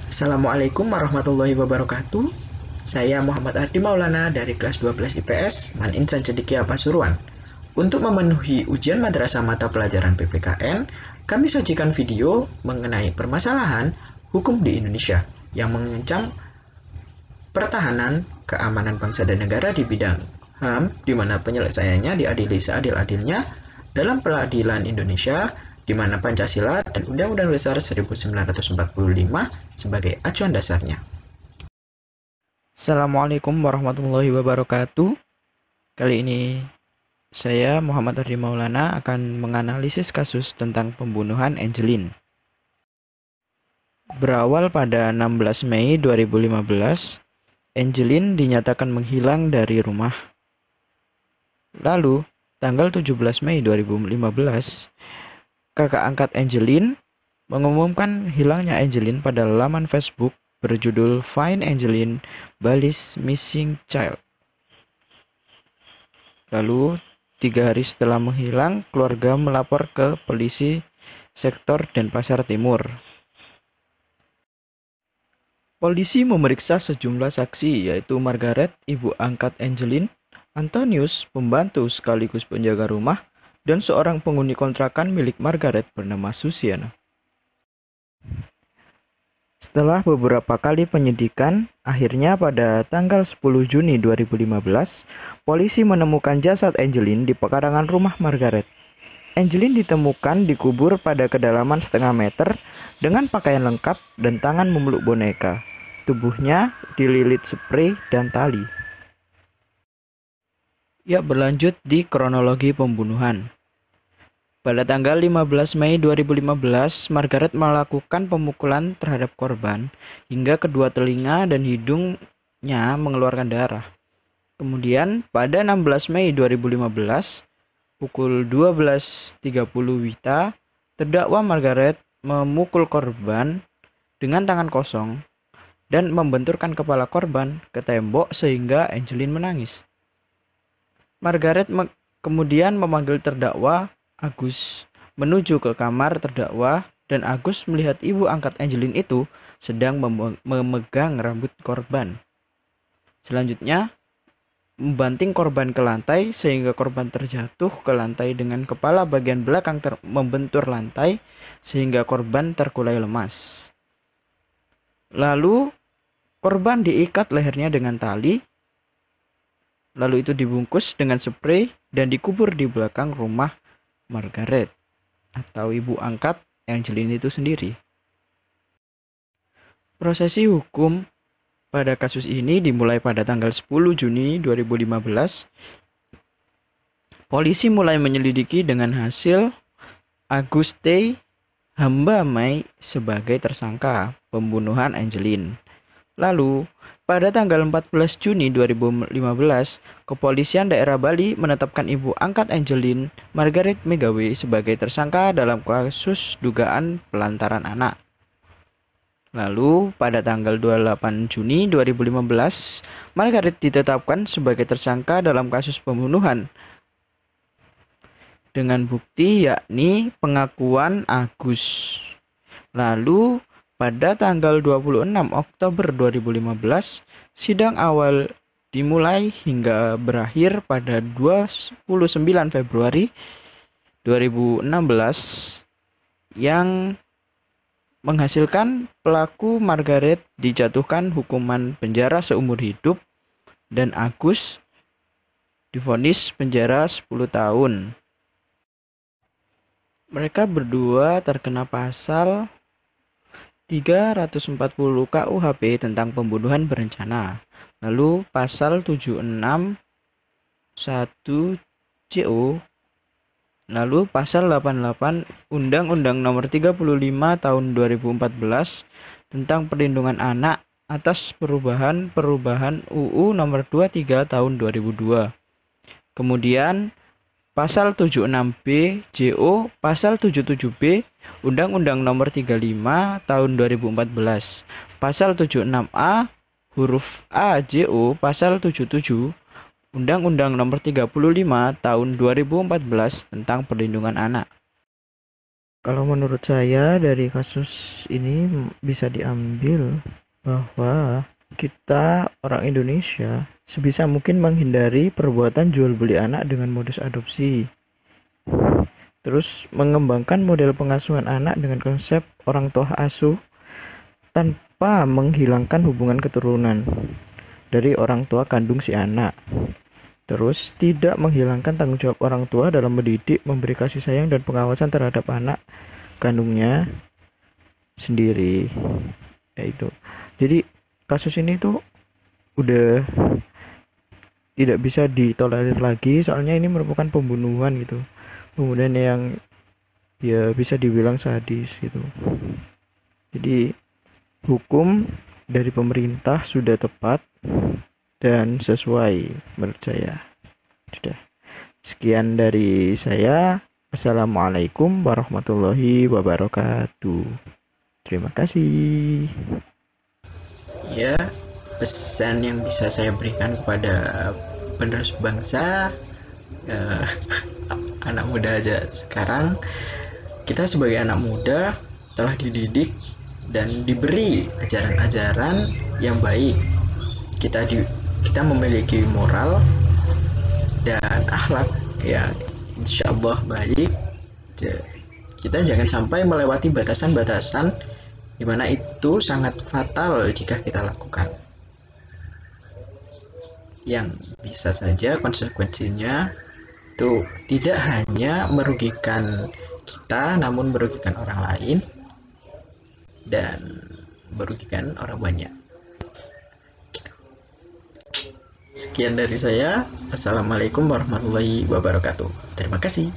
Assalamualaikum warahmatullahi wabarakatuh. Saya Muhammad Ardi Maulana dari kelas 12 IPS, Man Insan Cendekia Pasuruan. Untuk memenuhi ujian madrasah mata pelajaran PPKN, kami sajikan video mengenai permasalahan hukum di Indonesia yang mengancam pertahanan keamanan bangsa dan negara di bidang HAM, di mana penyelesaiannya diadili seadil-adilnya dalam peradilan Indonesia, di mana Pancasila dan Undang-Undang Dasar 1945 sebagai acuan dasarnya. Assalamualaikum warahmatullahi wabarakatuh. Kali ini saya Muhammad Ardi Maulana akan menganalisis kasus tentang pembunuhan Angelin. Berawal pada 16 Mei 2015, Angelin dinyatakan menghilang dari rumah. Lalu, tanggal 17 Mei 2015, kakak angkat Angelin mengumumkan hilangnya Angelin pada laman Facebook berjudul Find Angelin Bali's Missing Child. Lalu, 3 hari setelah menghilang, keluarga melapor ke polisi sektor Denpasar Timur. Polisi memeriksa sejumlah saksi, yaitu Margaret, ibu angkat Angelin, Antonius, pembantu sekaligus penjaga rumah, dan seorang penghuni kontrakan milik Margaret bernama Susiana. Setelah beberapa kali penyidikan, akhirnya pada tanggal 10 Juni 2015, polisi menemukan jasad Angelin di pekarangan rumah Margaret. Angelin ditemukan dikubur pada kedalaman setengah meter dengan pakaian lengkap dan tangan memeluk boneka. Tubuhnya dililit sprei dan tali. Ya, berlanjut di kronologi pembunuhan. Pada tanggal 15 Mei 2015, Margaret melakukan pemukulan terhadap korban hingga kedua telinga dan hidungnya mengeluarkan darah. Kemudian, pada 16 Mei 2015, pukul 12.30 WITA, terdakwa Margaret memukul korban dengan tangan kosong dan membenturkan kepala korban ke tembok sehingga Angelin menangis. Margaret kemudian memanggil terdakwa Agus menuju ke kamar terdakwa dan Agus melihat ibu angkat Angelin itu sedang memegang rambut korban. Selanjutnya, membanting korban ke lantai sehingga korban terjatuh ke lantai dengan kepala bagian belakang membentur lantai sehingga korban terkulai lemas. Lalu, korban diikat lehernya dengan tali, lalu itu dibungkus dengan sprei dan dikubur di belakang rumah Margaret atau ibu angkat Angelin itu sendiri. Prosesi hukum pada kasus ini dimulai pada tanggal 10 Juni 2015. Polisi mulai menyelidiki dengan hasil Aguste Hamba Mai sebagai tersangka pembunuhan Angelin. Lalu, pada tanggal 14 Juni 2015, Kepolisian Daerah Bali menetapkan ibu angkat Angelin, Margaret Megawe, sebagai tersangka dalam kasus dugaan pelantaran anak. Lalu, pada tanggal 28 Juni 2015, Margaret ditetapkan sebagai tersangka dalam kasus pembunuhan dengan bukti yakni pengakuan Agus. Lalu, pada tanggal 26 Oktober 2015, sidang awal dimulai hingga berakhir pada 29 Februari 2016 yang menghasilkan pelaku Margaret dijatuhkan hukuman penjara seumur hidup dan Agus divonis penjara 10 tahun. Mereka berdua terkena pasal 340 KUHP tentang pembunuhan berencana. Lalu pasal 761 CO. Lalu pasal 88 Undang-Undang Nomor 35 Tahun 2014 tentang Perlindungan Anak atas perubahan UU Nomor 23 Tahun 2002. Kemudian pasal 76B JO, pasal 77B Undang-Undang Nomor 35 Tahun 2014, pasal 76A huruf A JO, pasal 77 Undang-Undang Nomor 35 Tahun 2014 tentang Perlindungan Anak. Kalau menurut saya dari kasus ini bisa diambil bahwa kita orang Indonesia sebisa mungkin menghindari perbuatan jual beli anak dengan modus adopsi. Terus mengembangkan model pengasuhan anak dengan konsep orang tua asuh tanpa menghilangkan hubungan keturunan dari orang tua kandung si anak. Terus tidak menghilangkan tanggung jawab orang tua dalam mendidik, memberi kasih sayang dan pengawasan terhadap anak kandungnya sendiri. Yaitu. Jadi kasus ini tuh udah tidak bisa ditolerir lagi, soalnya ini merupakan pembunuhan gitu. Pembunuhan yang ya bisa dibilang sadis gitu. Jadi hukum dari pemerintah sudah tepat dan sesuai menurut saya. Sudah. Sekian dari saya. Assalamualaikum warahmatullahi wabarakatuh. Terima kasih. Ya, pesan yang bisa saya berikan kepada penerus bangsa, anak muda aja sekarang, kita sebagai anak muda telah dididik dan diberi ajaran-ajaran yang baik. Kita memiliki moral dan akhlak yang insya Allah baik. Kita jangan sampai melewati batasan-batasan di mana itu sangat fatal jika kita lakukan. Yang bisa saja konsekuensinya itu tidak hanya merugikan kita, namun merugikan orang lain dan merugikan orang banyak. Sekian dari saya. Assalamualaikum warahmatullahi wabarakatuh. Terima kasih.